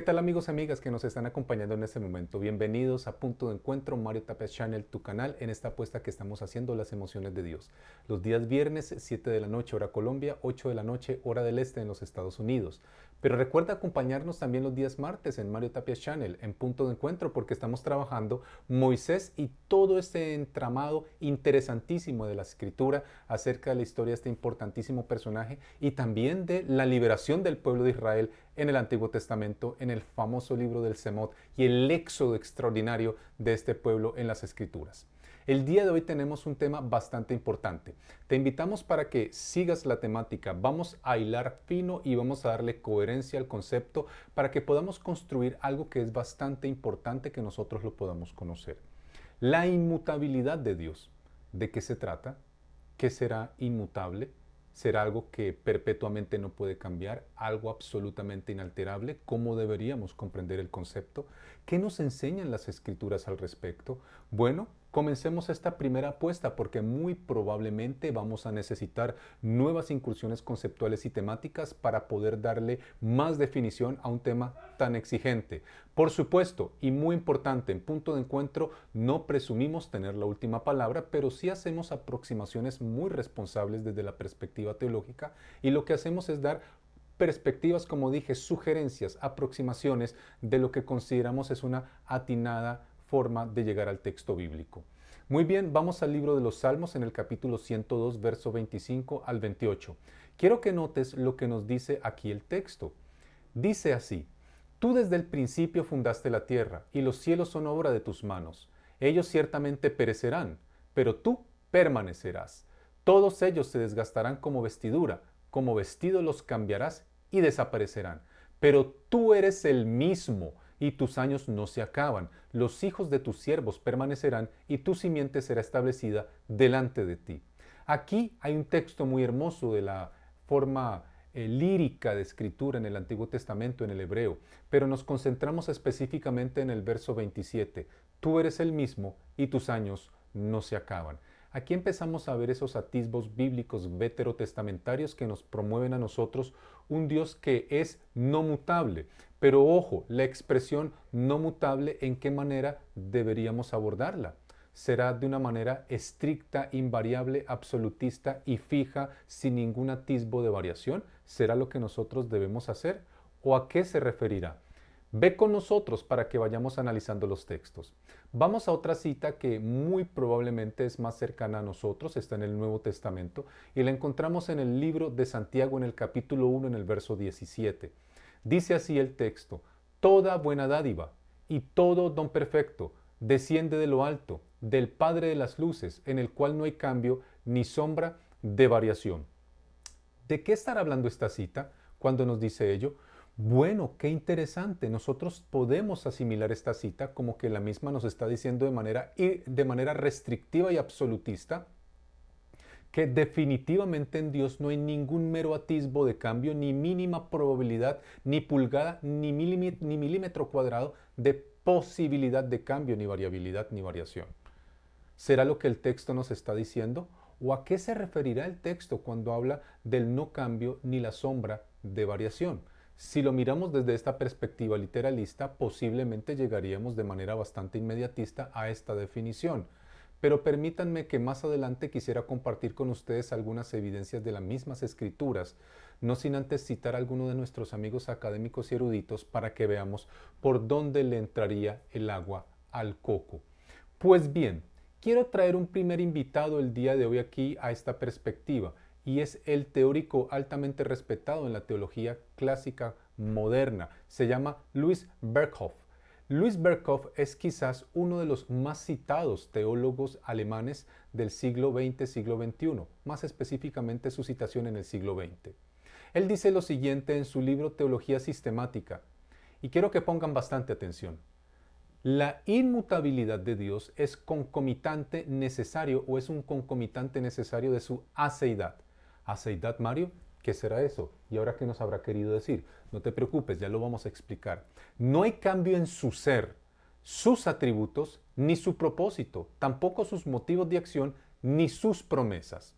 tal amigos y amigas que nos están acompañando en este momento? Bienvenidos a Punto de Encuentro, Mario Tapia Channel, tu canal, en esta apuesta que estamos haciendo las emociones de Dios. Los días viernes, 7 de la noche, hora Colombia, 8 de la noche, hora del este en los Estados Unidos. Pero recuerda acompañarnos también los días martes en Mario Tapia Channel, en Punto de Encuentro, porque estamos trabajando Moisés y todo este entramado interesantísimo de la Escritura acerca de la historia de este importantísimo personaje y también de la liberación del pueblo de Israel en el Antiguo Testamento, en el famoso libro del Semot y el éxodo extraordinario de este pueblo en las Escrituras. El día de hoy tenemos un tema bastante importante. Te invitamos para que sigas la temática. Vamos a hilar fino y vamos a darle coherencia al concepto para que podamos construir algo que es bastante importante que nosotros lo podamos conocer. La inmutabilidad de Dios. ¿De qué se trata? ¿Qué será inmutable? ¿Será algo que perpetuamente no puede cambiar? ¿Algo absolutamente inalterable? ¿Cómo deberíamos comprender el concepto? ¿Qué nos enseñan las Escrituras al respecto? Bueno, comencemos esta primera apuesta porque muy probablemente vamos a necesitar nuevas incursiones conceptuales y temáticas para poder darle más definición a un tema tan exigente. Por supuesto, y muy importante, en Punto de Encuentro no presumimos tener la última palabra, pero sí hacemos aproximaciones muy responsables desde la perspectiva teológica y lo que hacemos es dar perspectivas, como dije, sugerencias, aproximaciones de lo que consideramos es una atinada forma de llegar al texto bíblico. Muy bien, vamos al libro de los Salmos en el capítulo 102, verso 25 al 28. Quiero que notes lo que nos dice aquí el texto. Dice así: Tú desde el principio fundaste la tierra, y los cielos son obra de tus manos. Ellos ciertamente perecerán, pero tú permanecerás. Todos ellos se desgastarán como vestido los cambiarás y desaparecerán. Pero tú eres el mismo, y tus años no se acaban. Los hijos de tus siervos permanecerán, y tu simiente será establecida delante de ti. Aquí hay un texto muy hermoso de la forma lírica de escritura en el Antiguo Testamento, en el hebreo, pero nos concentramos específicamente en el verso 27. Tú eres el mismo y tus años no se acaban. Aquí empezamos a ver esos atisbos bíblicos veterotestamentarios que nos promueven a nosotros un Dios que es no mutable. Pero ojo, la expresión no mutable, ¿en qué manera deberíamos abordarla? ¿Será de una manera estricta, invariable, absolutista y fija, sin ningún atisbo de variación? ¿Será lo que nosotros debemos hacer? ¿O a qué se referirá? Ve con nosotros para que vayamos analizando los textos. Vamos a otra cita que muy probablemente es más cercana a nosotros, está en el Nuevo Testamento, y la encontramos en el libro de Santiago en el capítulo 1, en el verso 17. Dice así el texto: Toda buena dádiva y todo don perfecto desciende de lo alto, del Padre de las luces, en el cual no hay cambio ni sombra de variación. ¿De qué estará hablando esta cita cuando nos dice ello? Bueno, qué interesante. Nosotros podemos asimilar esta cita como que la misma nos está diciendo de manera restrictiva y absolutista que definitivamente en Dios no hay ningún mero atisbo de cambio, ni mínima probabilidad, ni pulgada, ni milímetro cuadrado de posibilidad de cambio, ni variabilidad, ni variación. ¿Será lo que el texto nos está diciendo? ¿O a qué se referirá el texto cuando habla del no cambio ni la sombra de variación? Si lo miramos desde esta perspectiva literalista, posiblemente llegaríamos de manera bastante inmediatista a esta definición. Pero permítanme que más adelante quisiera compartir con ustedes algunas evidencias de las mismas escrituras, no sin antes citar a alguno de nuestros amigos académicos y eruditos para que veamos por dónde le entraría el agua al coco. Pues bien, quiero traer un primer invitado el día de hoy aquí a esta perspectiva, y es el teórico altamente respetado en la teología clásica moderna. Se llama Louis Berkhof. Louis Berkhof es quizás uno de los más citados teólogos alemanes del siglo XX, siglo XXI, más específicamente su citación en el siglo XX. Él dice lo siguiente en su libro Teología Sistemática, y quiero que pongan bastante atención. La inmutabilidad de Dios es concomitante necesario o es un concomitante necesario de su aceidad. ¿Aceidad, Mario? ¿Qué será eso? ¿Y ahora qué nos habrá querido decir? No te preocupes, ya lo vamos a explicar. No hay cambio en su ser, sus atributos, ni su propósito, tampoco sus motivos de acción, ni sus promesas.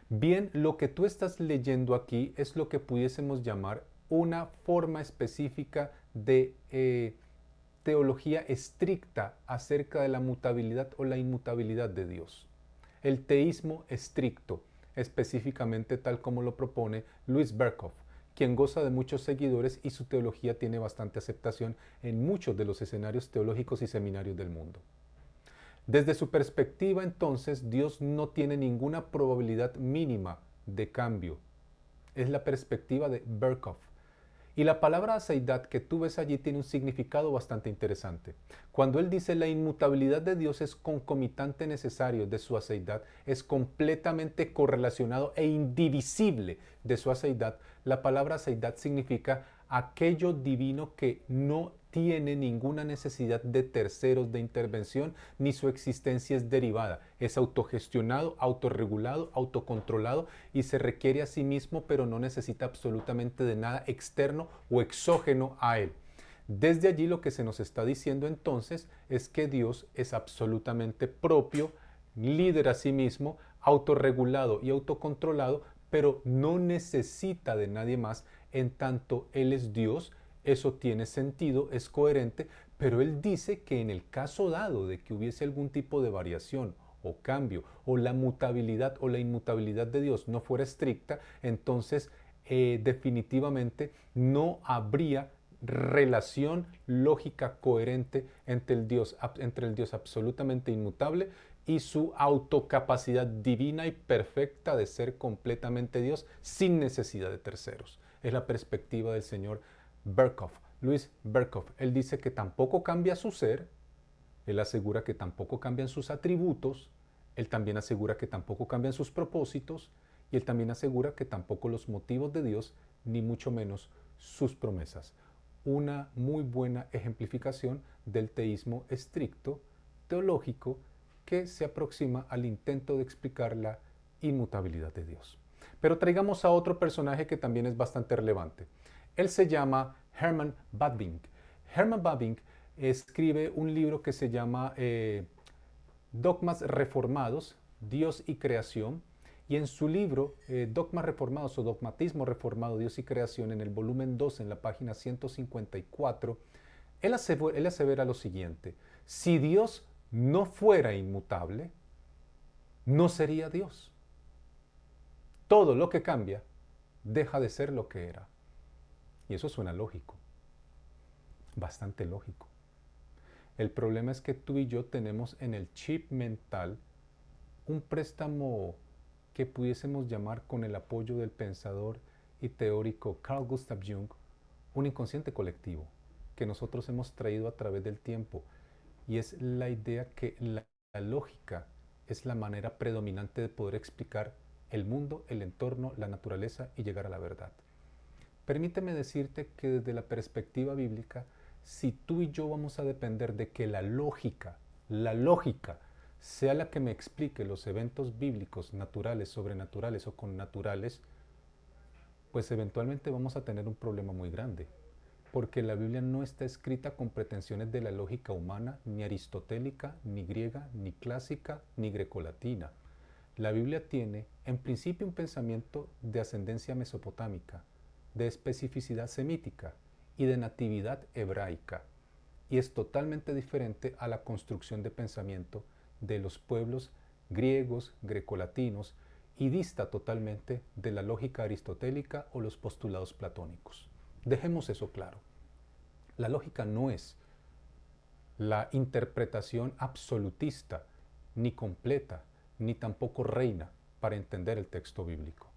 Bien, lo que tú estás leyendo aquí es lo que pudiésemos llamar una forma específica de teología estricta acerca de la mutabilidad o la inmutabilidad de Dios. El teísmo estricto, específicamente tal como lo propone Louis Berkhof, quien goza de muchos seguidores y su teología tiene bastante aceptación en muchos de los escenarios teológicos y seminarios del mundo. Desde su perspectiva, entonces, Dios no tiene ninguna probabilidad mínima de cambio. Es la perspectiva de Berkhof. Y la palabra aseidad que tú ves allí tiene un significado bastante interesante. Cuando él dice la inmutabilidad de Dios es concomitante necesario de su aseidad, es completamente correlacionado e indivisible de su aseidad, la palabra aseidad significa aquello divino que no tiene ninguna necesidad de terceros de intervención, ni su existencia es derivada. Es autogestionado, autorregulado, autocontrolado y se requiere a sí mismo, pero no necesita absolutamente de nada externo o exógeno a él. Desde allí lo que se nos está diciendo entonces es que Dios es absolutamente propio, líder a sí mismo, autorregulado y autocontrolado, pero no necesita de nadie más en tanto Él es Dios. Eso tiene sentido, es coherente, pero él dice que en el caso dado de que hubiese algún tipo de variación o cambio, o la mutabilidad o la inmutabilidad de Dios no fuera estricta, entonces definitivamente no habría relación lógica coherente entre el Dios absolutamente inmutable y su autocapacidad divina y perfecta de ser completamente Dios sin necesidad de terceros. Es la perspectiva del Señor Berkhof, Louis Berkhof. Él dice que tampoco cambia su ser, él asegura que tampoco cambian sus atributos, él también asegura que tampoco cambian sus propósitos y él también asegura que tampoco los motivos de Dios, ni mucho menos sus promesas. Una muy buena ejemplificación del teísmo estricto, teológico, que se aproxima al intento de explicar la inmutabilidad de Dios. Pero traigamos a otro personaje que también es bastante relevante. Él se llama Herman Bavinck. Herman Bavinck escribe un libro que se llama Dogmas Reformados, Dios y Creación. Y en su libro, Dogmas Reformados o Dogmatismo Reformado, Dios y Creación, en el volumen 2, en la página 154, él asevera lo siguiente: si Dios no fuera inmutable, no sería Dios. Todo lo que cambia deja de ser lo que era. Y eso suena lógico, bastante lógico. El problema es que tú y yo tenemos en el chip mental un préstamo que pudiésemos llamar, con el apoyo del pensador y teórico Carl Gustav Jung, un inconsciente colectivo que nosotros hemos traído a través del tiempo. Y es la idea que la lógica es la manera predominante de poder explicar el mundo, el entorno, la naturaleza y llegar a la verdad. Permíteme decirte que desde la perspectiva bíblica, si tú y yo vamos a depender de que la lógica sea la que me explique los eventos bíblicos, naturales, sobrenaturales o connaturales, pues eventualmente vamos a tener un problema muy grande. Porque la Biblia no está escrita con pretensiones de la lógica humana, ni aristotélica, ni griega, ni clásica, ni grecolatina. La Biblia tiene, en principio, un pensamiento de ascendencia mesopotámica, de especificidad semítica y de natividad hebraica, y es totalmente diferente a la construcción de pensamiento de los pueblos griegos, grecolatinos, y dista totalmente de la lógica aristotélica o los postulados platónicos. Dejemos eso claro. La lógica no es la interpretación absolutista, ni completa, ni tampoco reina para entender el texto bíblico.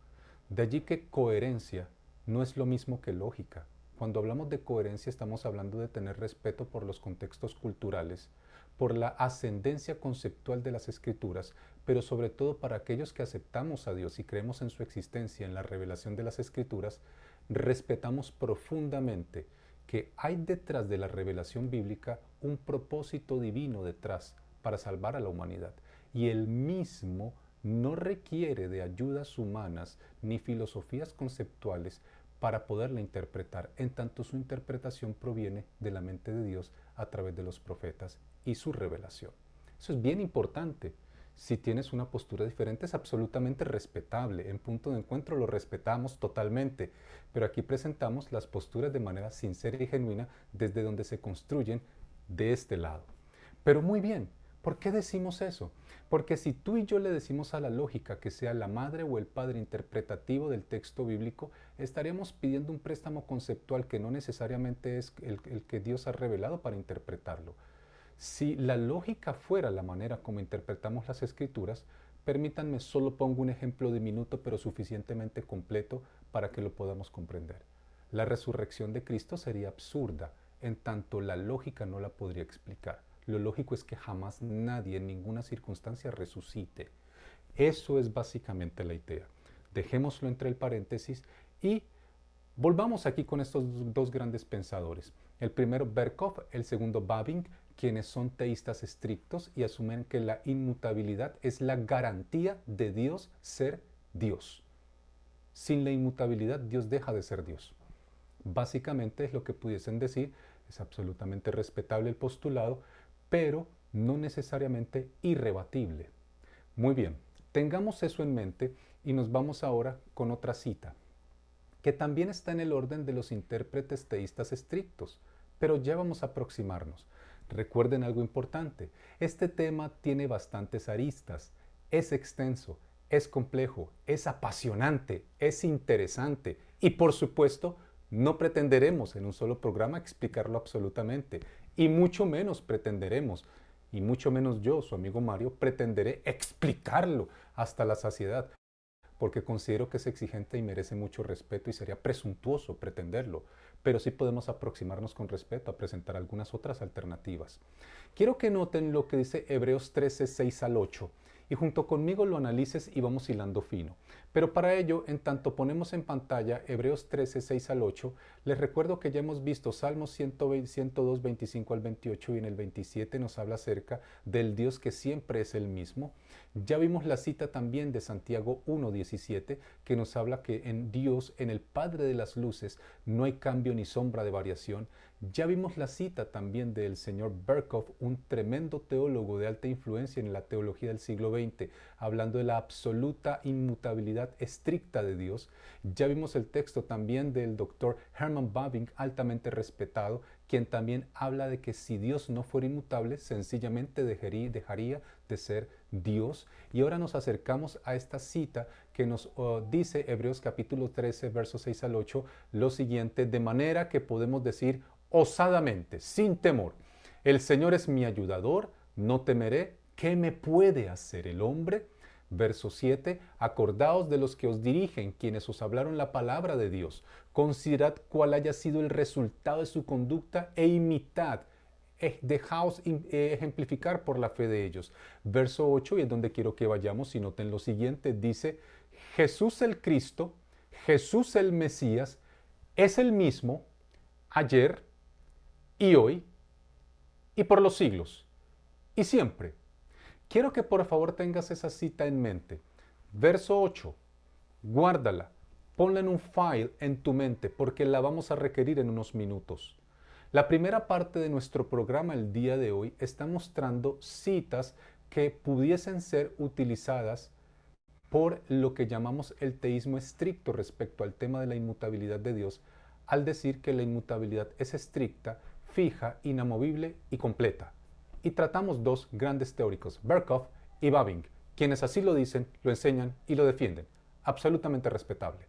De allí que coherencia no es lo mismo que lógica. Cuando hablamos de coherencia estamos hablando de tener respeto por los contextos culturales, por la ascendencia conceptual de las escrituras, pero sobre todo para aquellos que aceptamos a Dios y creemos en su existencia, en la revelación de las escrituras, respetamos profundamente que hay detrás de la revelación bíblica un propósito divino detrás para salvar a la humanidad. Y el mismo no requiere de ayudas humanas ni filosofías conceptuales para poderla interpretar, en tanto su interpretación proviene de la mente de Dios a través de los profetas y su revelación. Eso es bien importante. Si tienes una postura diferente es absolutamente respetable. En Punto de Encuentro lo respetamos totalmente, pero aquí presentamos las posturas de manera sincera y genuina desde donde se construyen de este lado. Pero muy bien, ¿por qué decimos eso? Porque si tú y yo le decimos a la lógica que sea la madre o el padre interpretativo del texto bíblico, estaríamos pidiendo un préstamo conceptual que no necesariamente es el que Dios ha revelado para interpretarlo. Si la lógica fuera la manera como interpretamos las escrituras, permítanme solo pongo un ejemplo diminuto pero suficientemente completo para que lo podamos comprender. La resurrección de Cristo sería absurda, en tanto la lógica no la podría explicar. Lo lógico es que jamás nadie en ninguna circunstancia resucite. Eso es básicamente la idea. Dejémoslo entre el paréntesis y volvamos aquí con estos dos grandes pensadores. El primero Berkov, el segundo Bavinck, quienes son teístas estrictos y asumen que la inmutabilidad es la garantía de Dios ser Dios. Sin la inmutabilidad, Dios deja de ser Dios. Básicamente es lo que pudiesen decir, es absolutamente respetable el postulado, pero no necesariamente irrebatible. Muy bien, tengamos eso en mente y nos vamos ahora con otra cita, que también está en el orden de los intérpretes teístas estrictos, pero ya vamos a aproximarnos. Recuerden algo importante, este tema tiene bastantes aristas, es extenso, es complejo, es apasionante, es interesante y por supuesto no pretenderemos en un solo programa explicarlo absolutamente y mucho menos pretenderemos, y mucho menos yo, su amigo Mario, pretenderé explicarlo hasta la saciedad, porque considero que es exigente y merece mucho respeto y sería presuntuoso pretenderlo, pero sí podemos aproximarnos con respeto a presentar algunas otras alternativas. Quiero que noten lo que dice Hebreos 13, 6 al 8, y junto conmigo lo analices y vamos hilando fino. Pero para ello, en tanto ponemos en pantalla Hebreos 13, 6 al 8, les recuerdo que ya hemos visto Salmos 102, 25 al 28 y en el 27 nos habla acerca del Dios que siempre es el mismo. Ya vimos la cita también de Santiago 1, 17 que nos habla que en Dios, en el Padre de las Luces, no hay cambio ni sombra de variación. Ya vimos la cita también del señor Berkov, un tremendo teólogo de alta influencia en la teología del siglo XX, hablando de la absoluta inmutabilidad estricta de Dios. Ya vimos el texto también del doctor Herman Bavinck, altamente respetado, quien también habla de que si Dios no fuera inmutable, sencillamente dejaría de ser Dios. Y ahora nos acercamos a esta cita que nos dice Hebreos capítulo 13, versos 6 al 8, lo siguiente, de manera que podemos decir osadamente, sin temor, el Señor es mi ayudador, no temeré, ¿qué me puede hacer el hombre? Verso 7, acordaos de los que os dirigen, quienes os hablaron la palabra de Dios, considerad cuál haya sido el resultado de su conducta e imitad, dejaos ejemplificar por la fe de ellos. Verso 8, y es donde quiero que vayamos y noten lo siguiente, dice, Jesús el Cristo, Jesús el Mesías, es el mismo ayer y hoy y por los siglos y siempre. Quiero que por favor tengas esa cita en mente. Verso 8, guárdala, ponla en un file en tu mente porque la vamos a requerir en unos minutos. La primera parte de nuestro programa el día de hoy está mostrando citas que pudiesen ser utilizadas por lo que llamamos el teísmo estricto respecto al tema de la inmutabilidad de Dios, al decir que la inmutabilidad es estricta, fija, inamovible y completa. Y tratamos dos grandes teóricos, Berkov y Bavinck, quienes así lo dicen, lo enseñan y lo defienden. Absolutamente respetable.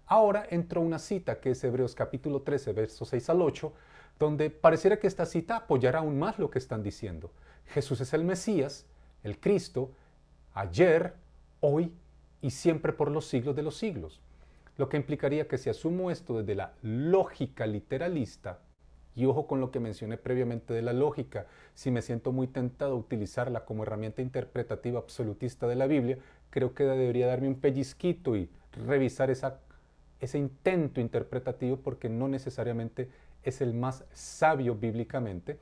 Ahora entró una cita que es Hebreos capítulo 13, versos 6 al 8, donde pareciera que esta cita apoyará aún más lo que están diciendo. Jesús es el Mesías, el Cristo, ayer, hoy y siempre por los siglos de los siglos. Lo que implicaría que si asumo esto desde la lógica literalista, y ojo con lo que mencioné previamente de la lógica, si me siento muy tentado a utilizarla como herramienta interpretativa absolutista de la Biblia, creo que debería darme un pellizquito y revisar ese intento interpretativo porque no necesariamente es el más sabio bíblicamente,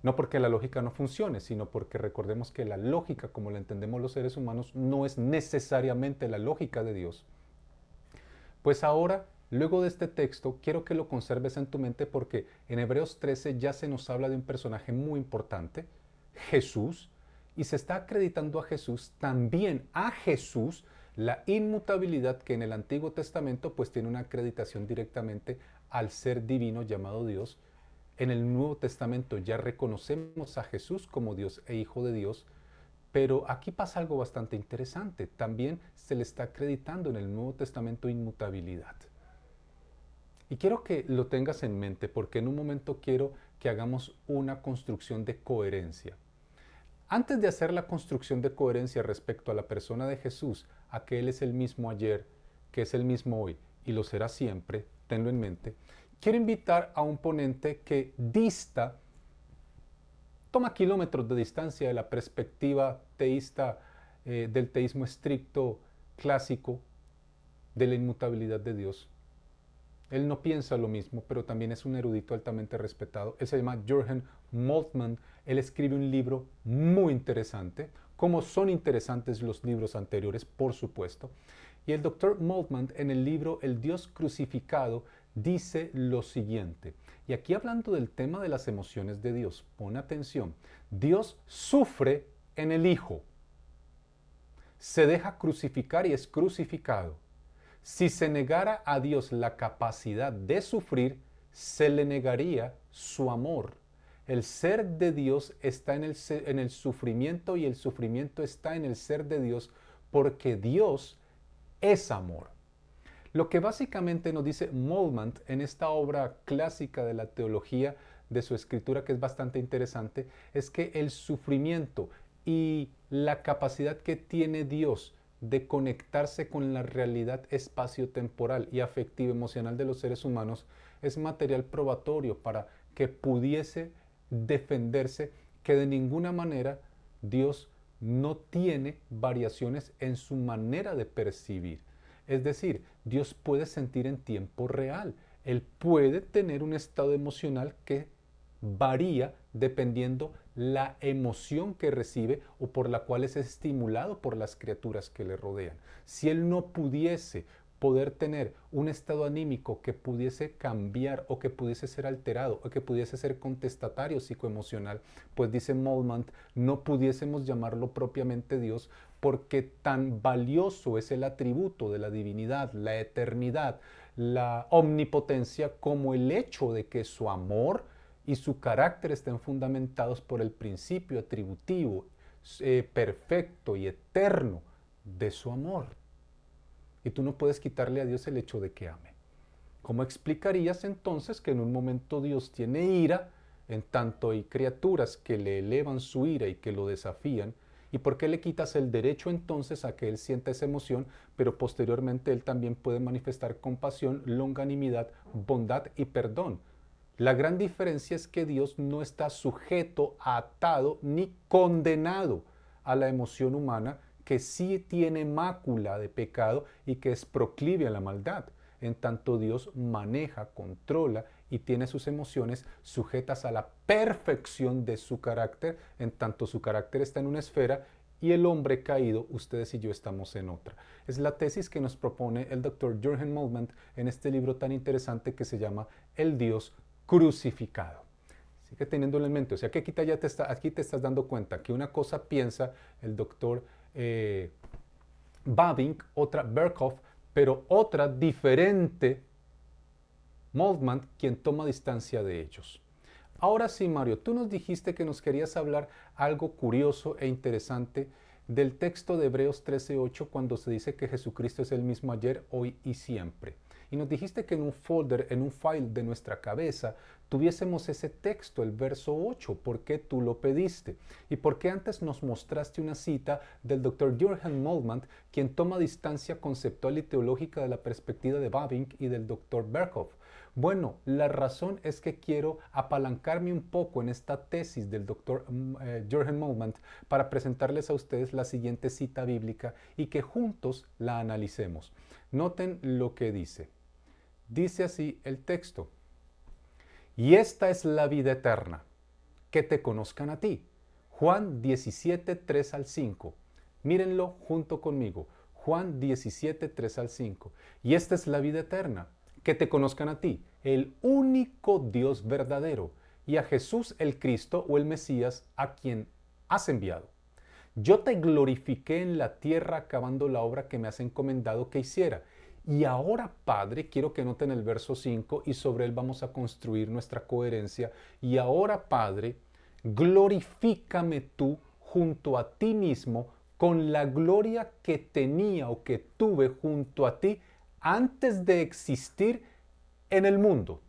no porque la lógica no funcione, sino porque recordemos que la lógica, como la entendemos los seres humanos, no es necesariamente la lógica de Dios. Pues ahora, luego de este texto, quiero que lo conserves en tu mente porque en Hebreos 13 ya se nos habla de un personaje muy importante, Jesús, y se está acreditando a Jesús, también a Jesús, la inmutabilidad que en el Antiguo Testamento pues tiene una acreditación directamente al ser divino llamado Dios. En el Nuevo Testamento ya reconocemos a Jesús como Dios e Hijo de Dios, pero aquí pasa algo bastante interesante. También se le está acreditando en el Nuevo Testamento inmutabilidad. Y quiero que lo tengas en mente porque en un momento quiero que hagamos una construcción de coherencia. Antes de hacer la construcción de coherencia respecto a la persona de Jesús, a que Él es el mismo ayer, que es el mismo hoy y lo será siempre, tenlo en mente, quiero invitar a un ponente que toma kilómetros de distancia de la perspectiva teísta, del teísmo estricto, clásico, de la inmutabilidad de Dios. Él no piensa lo mismo, pero también es un erudito altamente respetado. Él se llama Jürgen Moltmann. Él escribe un libro muy interesante, como son interesantes los libros anteriores, por supuesto. Y el doctor Moltmann en el libro El Dios crucificado dice lo siguiente. Y aquí hablando del tema de las emociones de Dios, pon atención. Dios sufre en el Hijo. Se deja crucificar y es crucificado. Si se negara a Dios la capacidad de sufrir, se le negaría su amor. El ser de Dios está en el sufrimiento y el sufrimiento está en el ser de Dios porque Dios es amor. Lo que básicamente nos dice Moltmann en esta obra clásica de la teología de su escritura, que es bastante interesante, es que el sufrimiento y la capacidad que tiene Dios de conectarse con la realidad espacio-temporal y afectivo-emocional de los seres humanos es material probatorio para que pudiese defenderse que de ninguna manera Dios no tiene variaciones en su manera de percibir. Es decir, Dios puede sentir en tiempo real. Él puede tener un estado emocional que varía dependiendo la emoción que recibe o por la cual es estimulado por las criaturas que le rodean. Si él no pudiese poder tener un estado anímico que pudiese cambiar o que pudiese ser alterado o que pudiese ser contestatario psicoemocional, pues dice Moltmann, no pudiésemos llamarlo propiamente Dios porque tan valioso es el atributo de la divinidad, la eternidad, la omnipotencia como el hecho de que su amor y su carácter estén fundamentados por el principio atributivo, perfecto y eterno de su amor. Y tú no puedes quitarle a Dios el hecho de que ame. ¿Cómo explicarías entonces que en un momento Dios tiene ira, en tanto hay criaturas que le elevan su ira y que lo desafían? ¿Y por qué le quitas el derecho entonces a que Él sienta esa emoción, pero posteriormente Él también puede manifestar compasión, longanimidad, bondad y perdón? La gran diferencia es que Dios no está sujeto, atado ni condenado a la emoción humana, que sí tiene mácula de pecado y que es proclive a la maldad. En tanto Dios maneja, controla y tiene sus emociones sujetas a la perfección de su carácter, en tanto su carácter está en una esfera y el hombre caído, ustedes y yo estamos en otra. Es la tesis que nos propone el doctor Jürgen Moltmann en este libro tan interesante que se llama El Dios crucificado. Sigue teniéndolo en mente. O sea que aquí te estás dando cuenta que una cosa piensa el doctor Bavinck, otra Berkhoff, pero otra diferente Moltmann, quien toma distancia de ellos. Ahora sí, Mario, tú nos dijiste que nos querías hablar algo curioso e interesante del texto de Hebreos 13:8 cuando se dice que Jesucristo es el mismo ayer, hoy y siempre. Y nos dijiste que en un folder, en un file de nuestra cabeza, tuviésemos ese texto, el verso 8. ¿Por qué tú lo pediste? ¿Y por qué antes nos mostraste una cita del Dr. Jürgen Moltmann, quien toma distancia conceptual y teológica de la perspectiva de Bavinck y del Dr. Berkhoff? Bueno, la razón es que quiero apalancarme un poco en esta tesis del Dr. Jürgen Moltmann para presentarles a ustedes la siguiente cita bíblica y que juntos la analicemos. Noten lo que dice. Dice así el texto. Y esta es la vida eterna, que te conozcan a ti. Juan 17, 3 al 5. Mírenlo junto conmigo. Juan 17, 3 al 5. Y esta es la vida eterna, que te conozcan a ti, el único Dios verdadero, y a Jesús el Cristo o el Mesías, a quien has enviado. Yo te glorifiqué en la tierra acabando la obra que me has encomendado que hiciera. Y ahora, Padre, quiero que noten el verso 5 y sobre él vamos a construir nuestra coherencia. Y ahora, Padre, glorifícame tú junto a ti mismo con la gloria que tenía o que tuve junto a ti antes de existir en el mundo.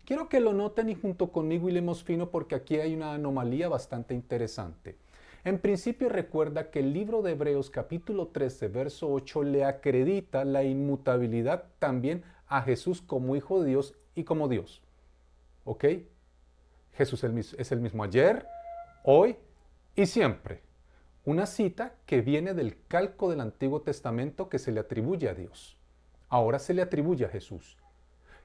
Quiero que lo noten y junto conmigo hilemos fino porque aquí hay una anomalía bastante interesante. En principio recuerda que el libro de Hebreos capítulo 13 verso 8 le acredita la inmutabilidad también a Jesús como Hijo de Dios y como Dios. ¿Ok? Jesús es el mismo ayer, hoy y siempre. Una cita que viene del calco del Antiguo Testamento que se le atribuye a Dios. Ahora se le atribuye a Jesús.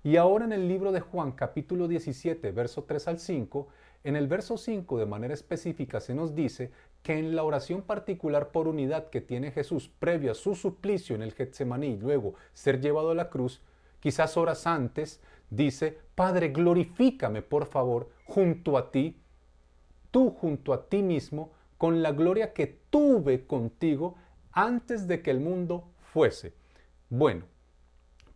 Y ahora en el libro de Juan, capítulo 17, verso 3 al 5, en el verso 5 de manera específica se nos dice que en la oración particular por unidad que tiene Jesús previo a su suplicio en el Getsemaní y luego ser llevado a la cruz, quizás horas antes, dice, Padre, glorifícame por favor junto a ti, tú junto a ti mismo, con la gloria que tuve contigo antes de que el mundo fuese. Bueno,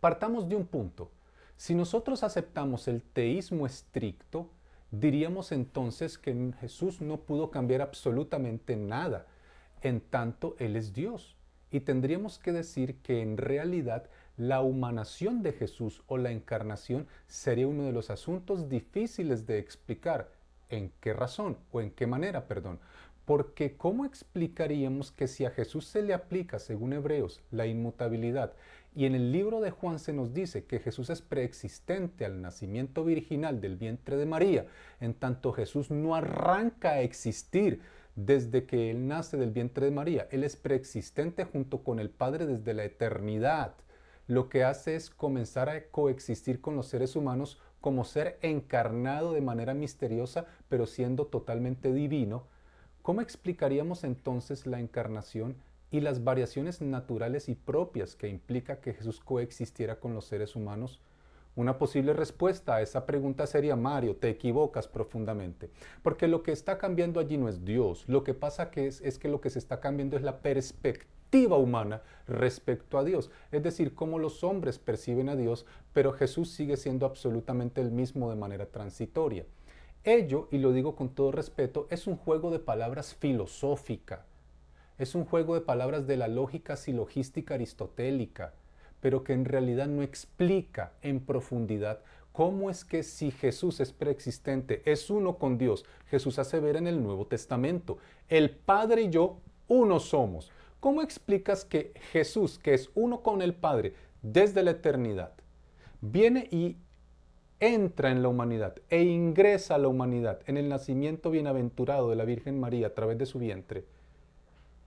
partamos de un punto. Si nosotros aceptamos el teísmo estricto, diríamos entonces que Jesús no pudo cambiar absolutamente nada, en tanto Él es Dios. Y tendríamos que decir que en realidad la humanación de Jesús o la encarnación sería uno de los asuntos difíciles de explicar. ¿En qué razón? O en qué manera, perdón. Porque ¿cómo explicaríamos que si a Jesús se le aplica, según Hebreos, la inmutabilidad, y en el libro de Juan se nos dice que Jesús es preexistente al nacimiento virginal del vientre de María, en tanto Jesús no arranca a existir desde que Él nace del vientre de María, Él es preexistente junto con el Padre desde la eternidad. Lo que hace es comenzar a coexistir con los seres humanos como ser encarnado de manera misteriosa, pero siendo totalmente divino. ¿Cómo explicaríamos entonces la encarnación y las variaciones naturales y propias que implica que Jesús coexistiera con los seres humanos? Una posible respuesta a esa pregunta sería, Mario, te equivocas profundamente, porque lo que está cambiando allí no es Dios, lo que pasa es que lo que se está cambiando es la perspectiva humana respecto a Dios, es decir, cómo los hombres perciben a Dios, pero Jesús sigue siendo absolutamente el mismo de manera transitoria. Ello, y lo digo con todo respeto, es un juego de palabras filosófica, es un juego de palabras de la lógica silogística aristotélica, pero que en realidad no explica en profundidad cómo es que si Jesús es preexistente, es uno con Dios. Jesús hace ver en el Nuevo Testamento, el Padre y yo uno somos. ¿Cómo explicas que Jesús, que es uno con el Padre desde la eternidad, viene y entra en la humanidad e ingresa a la humanidad en el nacimiento bienaventurado de la Virgen María a través de su vientre,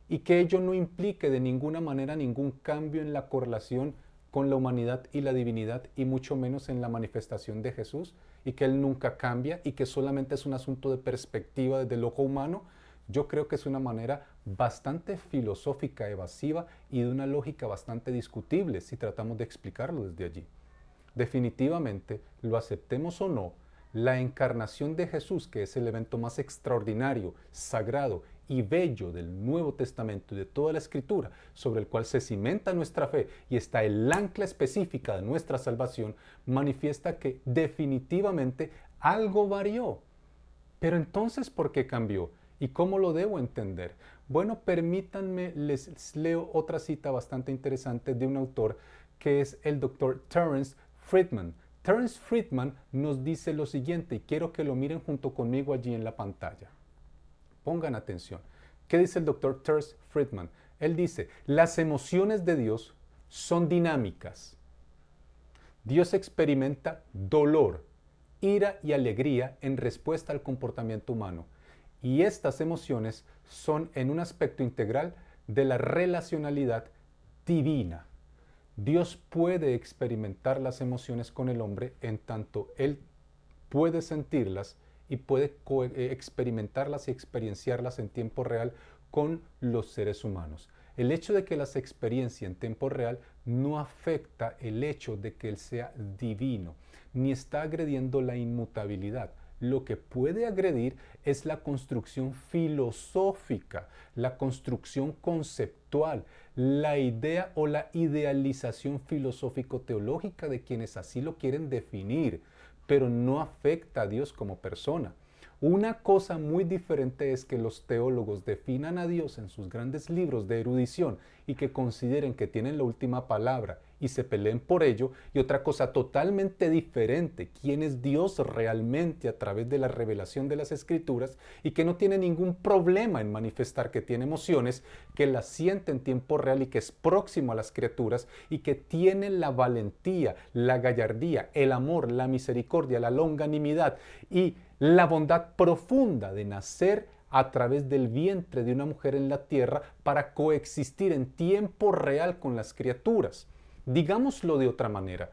y que ello no implique de ninguna manera ningún cambio en la correlación con la humanidad y la divinidad, y mucho menos en la manifestación de Jesús, y que Él nunca cambia y que solamente es un asunto de perspectiva desde el ojo humano? Yo creo que es una manera bastante filosófica, evasiva y de una lógica bastante discutible si tratamos de explicarlo desde allí. Definitivamente, lo aceptemos o no, la encarnación de Jesús, que es el evento más extraordinario, sagrado y bello del Nuevo Testamento y de toda la Escritura, sobre el cual se cimenta nuestra fe y está el ancla específica de nuestra salvación, manifiesta que definitivamente algo varió. Pero entonces, ¿por qué cambió? ¿Y cómo lo debo entender? Bueno, permítanme, les leo otra cita bastante interesante de un autor que es el doctor Terence Friedman. Terence Friedman nos dice lo siguiente, y quiero que lo miren junto conmigo allí en la pantalla. Pongan atención. ¿Qué dice el doctor Terence Friedman? Él dice, las emociones de Dios son dinámicas. Dios experimenta dolor, ira y alegría en respuesta al comportamiento humano. Y estas emociones son en un aspecto integral de la relacionalidad divina. Dios puede experimentar las emociones con el hombre en tanto Él puede sentirlas y puede experimentarlas y experienciarlas en tiempo real con los seres humanos. El hecho de que las experiencia en tiempo real no afecta el hecho de que Él sea divino, ni está agrediendo la inmutabilidad. Lo que puede agredir es la construcción filosófica, la construcción conceptual, la idea o la idealización filosófico-teológica de quienes así lo quieren definir, pero no afecta a Dios como persona. Una cosa muy diferente es que los teólogos definan a Dios en sus grandes libros de erudición y que consideren que tienen la última palabra y se peleen por ello, y otra cosa totalmente diferente, quién es Dios realmente a través de la revelación de las Escrituras y que no tiene ningún problema en manifestar que tiene emociones, que las siente en tiempo real y que es próximo a las criaturas y que tiene la valentía, la gallardía, el amor, la misericordia, la longanimidad y la bondad profunda de nacer a través del vientre de una mujer en la tierra para coexistir en tiempo real con las criaturas. Digámoslo de otra manera,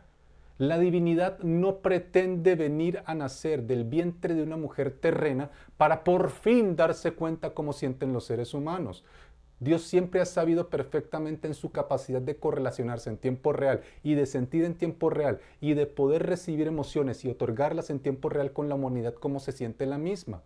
la divinidad no pretende venir a nacer del vientre de una mujer terrena para por fin darse cuenta cómo sienten los seres humanos. Dios siempre ha sabido perfectamente en su capacidad de correlacionarse en tiempo real y de sentir en tiempo real y de poder recibir emociones y otorgarlas en tiempo real con la humanidad como se siente la misma.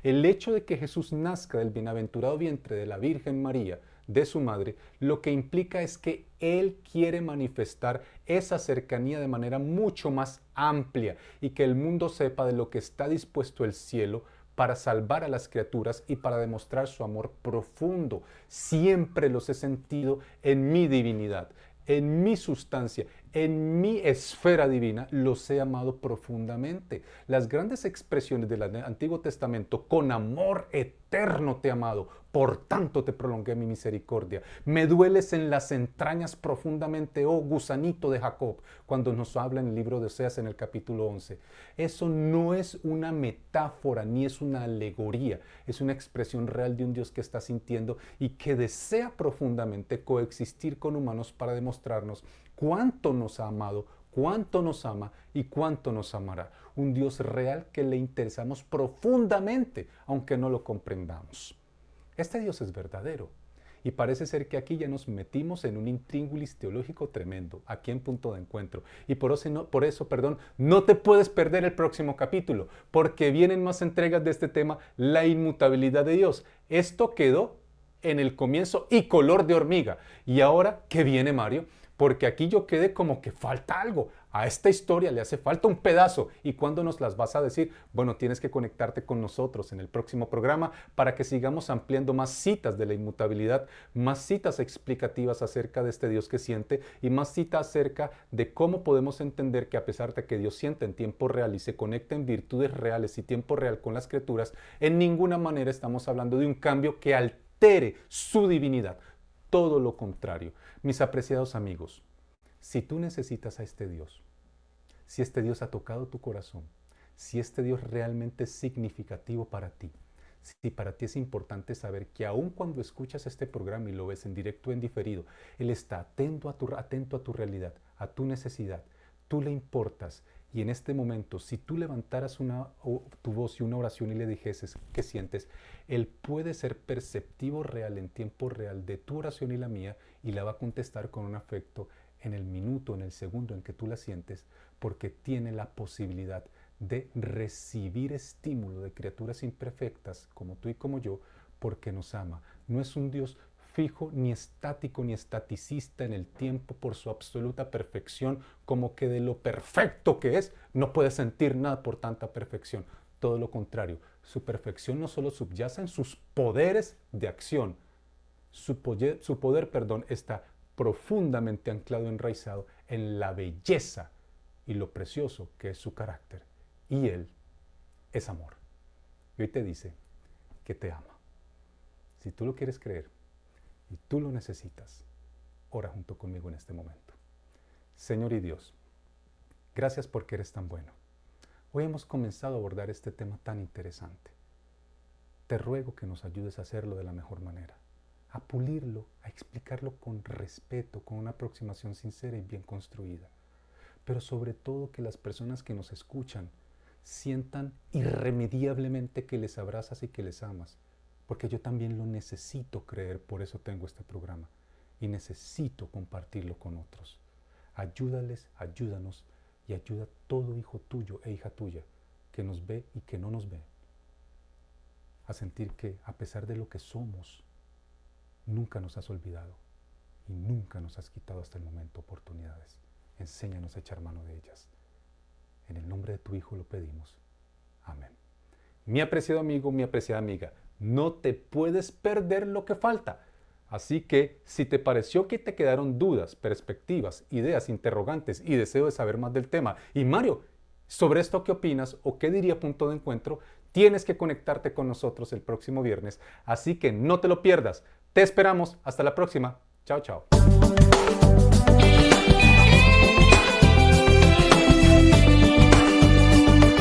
El hecho de que Jesús nazca del bienaventurado vientre de la Virgen María, de su madre, lo que implica es que Él quiere manifestar esa cercanía de manera mucho más amplia y que el mundo sepa de lo que está dispuesto el cielo para salvar a las criaturas y para demostrar su amor profundo. Siempre los he sentido en mi divinidad, en mi sustancia, en mi esfera divina, los he amado profundamente. Las grandes expresiones del Antiguo Testamento, con amor eterno te he amado, por tanto te prolongué mi misericordia. Me dueles en las entrañas profundamente, oh gusanito de Jacob, cuando nos habla en el libro de Oseas en el capítulo 11. Eso no es una metáfora ni es una alegoría, es una expresión real de un Dios que está sintiendo y que desea profundamente coexistir con humanos para demostrarnos cuánto nos ha amado, cuánto nos ama y cuánto nos amará. Un Dios real que le interesamos profundamente, aunque no lo comprendamos. Este Dios es verdadero. Y parece ser que aquí ya nos metimos en un intríngulis teológico tremendo, aquí en Punto de Encuentro. Y por eso, no te puedes perder el próximo capítulo, porque vienen más entregas de este tema, la inmutabilidad de Dios. Esto quedó en el comienzo y color de hormiga. Y ahora, ¿qué viene, Mario? Porque aquí yo quedé como que falta algo. A esta historia le hace falta un pedazo. ¿Y cuándo nos las vas a decir? Bueno, tienes que conectarte con nosotros en el próximo programa para que sigamos ampliando más citas de la inmutabilidad, más citas explicativas acerca de este Dios que siente y más citas acerca de cómo podemos entender que a pesar de que Dios siente en tiempo real y se conecta en virtudes reales y tiempo real con las criaturas, en ninguna manera estamos hablando de un cambio que altere su divinidad. Todo lo contrario. Mis apreciados amigos, si tú necesitas a este Dios, si este Dios ha tocado tu corazón, si este Dios realmente es significativo para ti, si para ti es importante saber que aun cuando escuchas este programa y lo ves en directo o en diferido, Él está atento a tu realidad, a tu necesidad, tú le importas. Y en este momento, si tú levantaras tu voz y una oración y le dijeses qué sientes, Él puede ser perceptivo real en tiempo real de tu oración y la mía y la va a contestar con un afecto en el minuto, en el segundo en que tú la sientes, porque tiene la posibilidad de recibir estímulo de criaturas imperfectas como tú y como yo, porque nos ama. No es un Dios fijo, ni estático, ni estaticista en el tiempo por su absoluta perfección, como que de lo perfecto que es, no puede sentir nada por tanta perfección. Todo lo contrario, su perfección no solo subyace en sus poderes de acción, su poder, está profundamente anclado, enraizado en la belleza y lo precioso que es su carácter. Y Él es amor. Y hoy te dice que te ama. Si tú lo quieres creer, y tú lo necesitas, ora junto conmigo en este momento. Señor y Dios, gracias porque eres tan bueno. Hoy hemos comenzado a abordar este tema tan interesante. Te ruego que nos ayudes a hacerlo de la mejor manera, a pulirlo, a explicarlo con respeto, con una aproximación sincera y bien construida. Pero sobre todo que las personas que nos escuchan sientan irremediablemente que les abrazas y que les amas, porque yo también lo necesito creer, por eso tengo este programa y necesito compartirlo con otros. Ayúdales, ayúdanos y ayuda a todo hijo tuyo e hija tuya que nos ve y que no nos ve, a sentir que a pesar de lo que somos, nunca nos has olvidado y nunca nos has quitado hasta el momento oportunidades. Enséñanos a echar mano de ellas. En el nombre de tu Hijo lo pedimos. Amén. Mi apreciado amigo, mi apreciada amiga, no te puedes perder lo que falta. Así que, si te pareció que te quedaron dudas, perspectivas, ideas, interrogantes y deseo de saber más del tema, y Mario, sobre esto qué opinas o qué diría Punto de Encuentro, tienes que conectarte con nosotros el próximo viernes. Así que no te lo pierdas. Te esperamos. Hasta la próxima. Chao, chao.